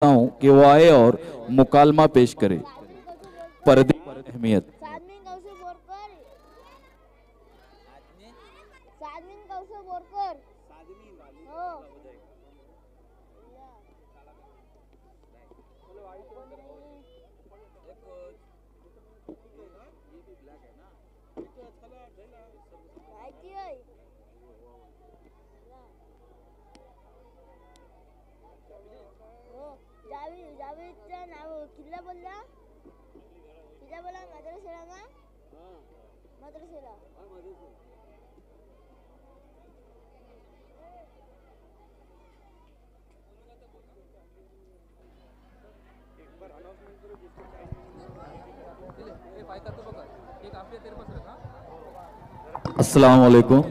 हूं कि वो आए और मुकालमा पेश करे। पर्दे की अहमियत। अस्सलाम वालेकुम।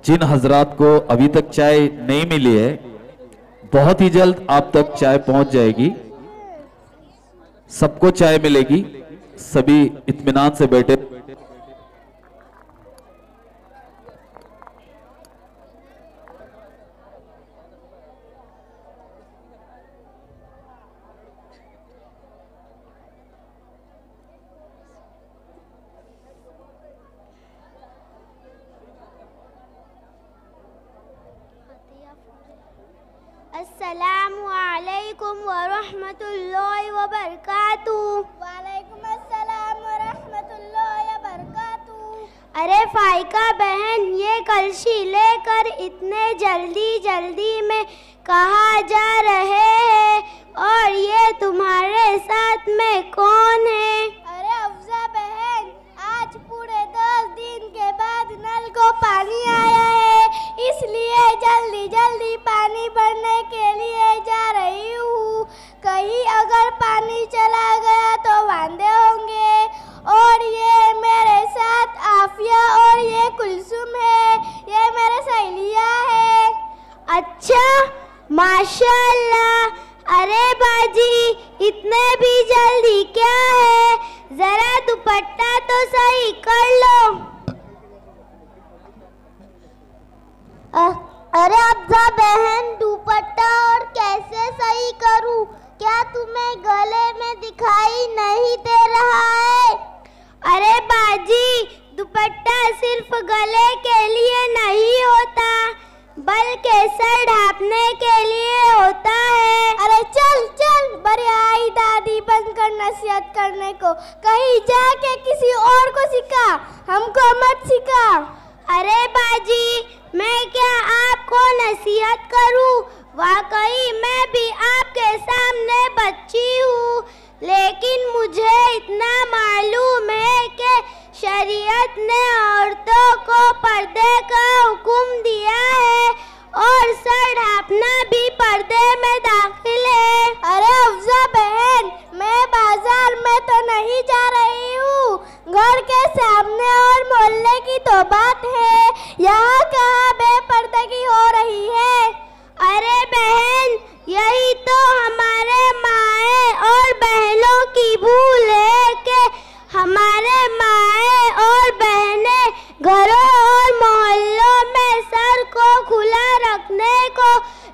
जिन हजरात को अभी तक चाय नहीं मिली है, बहुत ही जल्द आप तक चाय पहुंच जाएगी। सबको चाय मिलेगी, सभी इत्मीनान से बैठे। अस्सलामु अलैकुम वरहमतुल्लाहि वबरकातुहू। वालेकुम अस्सलाम वरहमतुल्लाहि वबरकातुहू। अरे फाइका बहन, ये कलशी लेकर इतने जल्दी में कहाँ जा रहे हैं और ये तुम्हारे साथ में कौन है? अरे अफजा बहन, आज पूरे 10 दिन के बाद नल को पानी आया है, इसलिए जल्दी पानी भरने के लिए जा रही हूँ। कहीं अगर पानी चला गया तो वांदे होंगे। और ये मेरे साथ आफिया और ये कुलसुम है, ये मेरे सहेलियाँ है। अच्छा, माशाअल्लाह। अरे बाजी, इतने भी जल्दी क्या है? जरा दुपट्टा तो सही कर लो। अरे अफजा बहन, दुपट्टा और कैसे सही करूं? क्या तुम्हें गले में दिखाई नहीं दे रहा है? अरे बाजी, दुपट्टा सिर्फ गले के लिए नहीं होता, बल्कि सर ढांपने के लिए होता है। अरे चल बड़ी आई दादी, बंद कर नसीहत करने को। कहीं जाके किसी और को सिखा, हमको मत सिखा। अरे बाजी, मैं क्या आपको नसीहत करूं? वाकई मैं भी आपके सामने बच्ची हूँ, लेकिन मुझे इतना मालूम है कि शरीयत ने औरतों को पर्दे का हुक्म दिया है और सर ढांपना भी पर्दे में दाखिल है। अरे अफजा बहन, मैं बाजार में तो नहीं जा रही हूँ, घर के सामने और मोहल्ले की तो बात है। यहाँ कहाँ बेपर्दगी हो रही है? अरे बहन, यही तो हमारे माए और बहनों की भूल है कि हमारे माए और बहनें घरों और मोहल्लों में सर को खुला रखने को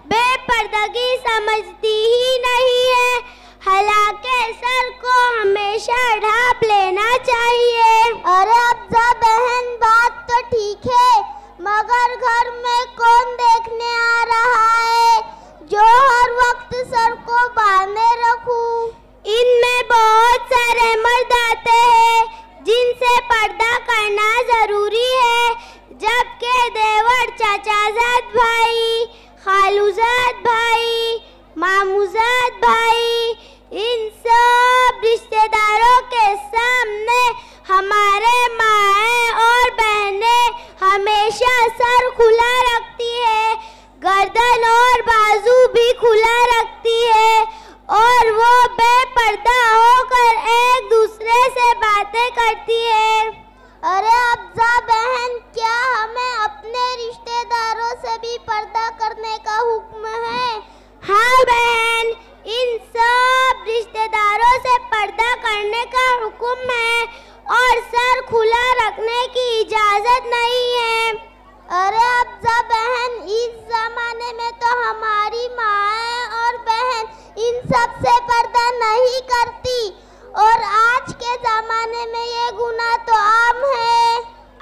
बेपर्दगी समझती ही नहीं है। हालांकि सर को हमेशा ढांप लेना चाहिए। अरे अफजा बहन, बात तो ठीक है, मगर घर में कौन देखने आ रहा है जो हर वक्त सर को बांधे रखूं? इनमें बहुत सारे मर्द आते हैं जिनसे पर्दा करना जरूरी है, जबकि देवर, चाचाजाद भाई, खालूजाद भाई, मामूजाद भाई, इन सब रिश्तेदारों के सामने हमारे माए और बहनें हमेशा सर खुला रखती है, गर्दन और बाजू भी खुला रखती है और वो बेपर्दा होकर एक दूसरे से बातें करती है। अरे अफजा बहन, क्या हमें अपने रिश्तेदारों से भी पर्दा करने का हुक्म है? हाँ बहन, इन सब रिश्तेदारों करने में ये गुनाह तो आम है।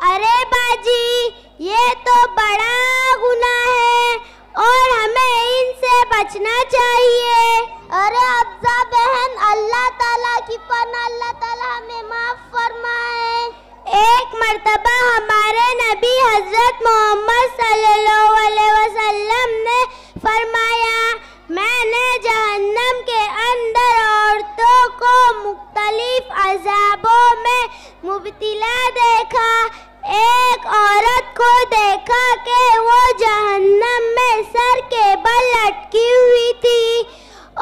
अरे बाजी, ये तो बड़ा गुनाह है और हमें इनसे बचना चाहिए। अरे अफ़ज़ा बहन, अल्लाह ताला की पनाह, अल्लाह ताला हमें माफ फरमाए। एक मर्तबा हमारे नबी हजरत मोहम्मद सल्लल्लाहु अलैहि वसल्लम ने फरमाया, मैंने जहन्नम के अंदर औरतों को मुख्तलिफ अज़ाबों में मुब्तला देखा। एक औरत को देखा कि वो जहन्नम में सर के बल लटकी हुई थी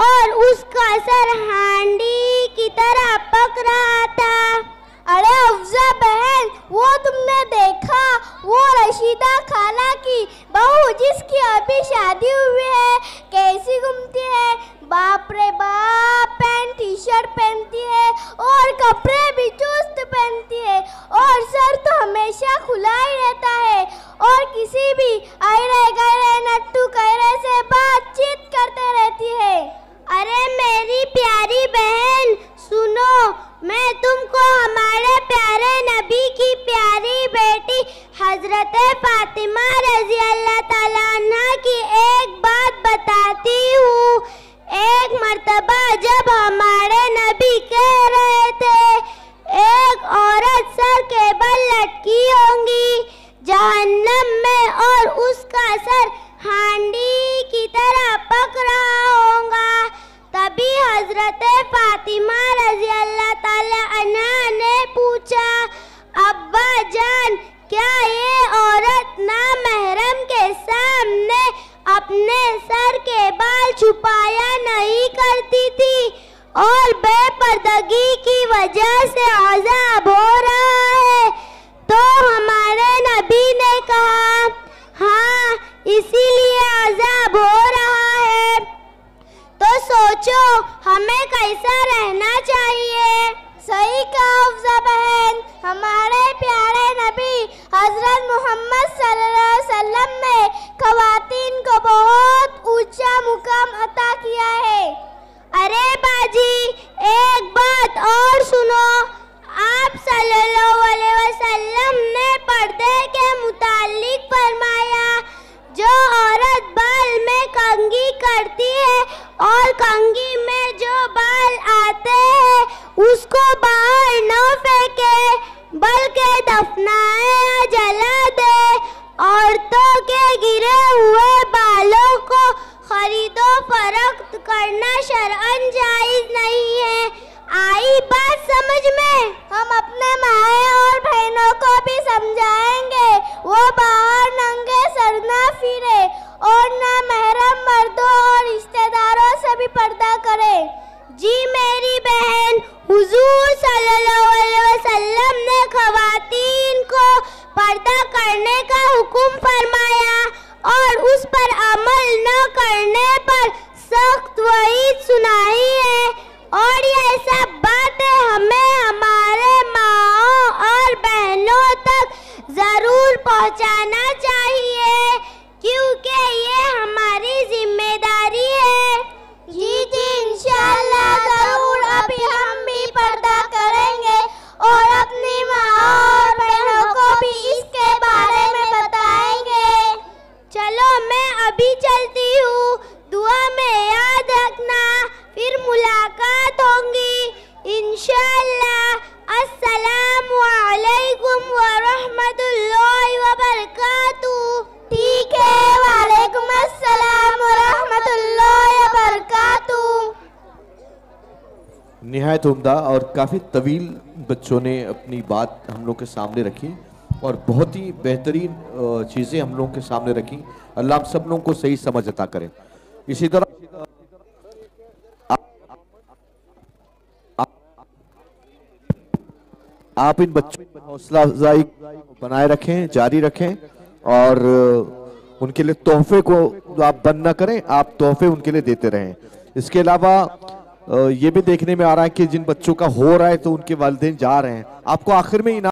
और उसका सर हांडी की तरह पक रहा था। अरे अफ़ज़ा बहन, वो तुमने देखा, वो रशीदा खाला की बहू जिसकी अभी शादी हुई है, कैसी घूमती है, बाप रे बाप, पैंट टी शर्ट पहनती है और कपड़े भी चुस्त पहनती है और सर तो हमेशा खुला ही रहता है और किसी भी अरे गहरे नट्टू कहरे से बातचीत करते रहती है। अरे मेरी प्यारी बहन सुनो, मैं तुमको हमारे प्यारे नबी की प्यारी बेटी हजरत फातिमा रजी अल्लाह ताला अन्हा की एक बात बताती हूँ। एक मर्तबा जब हमारे नबी कह रहे थे, एक औरत सर के बल लटकी होंगी जहन्नम में और उसका सर हांडी की तरह पक रहा होगा, तभी हजरत फातिमा रजी अल्लाह ताला अन्हा ने पूछा, अब्बा जान, क्या ये औरत नामहरम के सामने अपने सर के बाल छुपाया नहीं करती थी और बेपर्दगी की वजह से अज़ाब हो रहा है? तो हमारे नबी ने कहा, हाँ, इसीलिए अज़ाब हो रहा है। तो सोचो हमें कैसा रहना चाहिए। सही कहा अफ़ज़ा बहन, हमारे प्यारे नबी हजरत मोहम्मद सल्लल्लाहु अलैहि वसल्लम ने ख़वातीन को बहुत ऊंचा मुकाम अता किया है। अरे बाजी, एक बात और सुनो, आप सल्लल्लाहु अलैहि वसल्लम ने पर्दे के मुतालिक फरमाया, जो औरत बाल में कंघी करती है और कंघी में जो बाल आते हैं उसको बाहर न फेंके बल्कि दफनाए या जला दे। औरतों के गिरे हुए बालों को खरीदो फरोख्त करना शरअन जायज नहीं है। आई बात समझ में? हम अपने माए और बहनों को भी समझाएंगे, वो बाहर नंगे सर ना फिरे और ना महरम मर्दों और रिश्तेदारों से भी पर्दा करे। जी मेरी बहन, हुजूर सल्लल्लाहु अलैहि वसल्लम ने ख़वातीन को पर्दा करने का हुक्म फरमाया और उस पर अमल न करने पर सख्त वईद सुनाई है। और ये सब बातें हमें हमारे माओ और बहनों तक ज़रूर पहुंचाना चाहिए, क्योंकि ये हमारी जिम्मेदारी है। जी जी, इंशाअल्लाह ज़रूर अभी हम भी पर्दा करेंगे और अपनी माँ और बहनों को भी इसके बारे में बताएंगे। चलो मैं अभी चलती हूँ, दुआ में याद रखना, फिर मुलाकात होंगी इंशाअल्लाह। अस्सलामु अलैकुम व रहमतुल्लाहि व बरकातुहू। ठीक है, वालेकुम अस्सलाम व रहमतुल्लाहि व बरकातुहू। निहायत उम्दा और काफ़ी तवील बच्चों ने अपनी बात हम लोग के सामने रखी और बहुत ही बेहतरीन चीज़ें हम लोगों के सामने रखी। अल्लाह हम सब लोगों को सही समझ अता करें। इसी तरह आप इन बच्चों की हौसला अफजाई बनाए रखें, जारी रखें और उनके लिए तोहफे को आप बंद न करें, आप तोहफे उनके लिए देते रहें। इसके अलावा ये भी देखने में आ रहा है कि जिन बच्चों का हो रहा है तो उनके वालिदैन जा रहे हैं, आपको आखिर में इनाम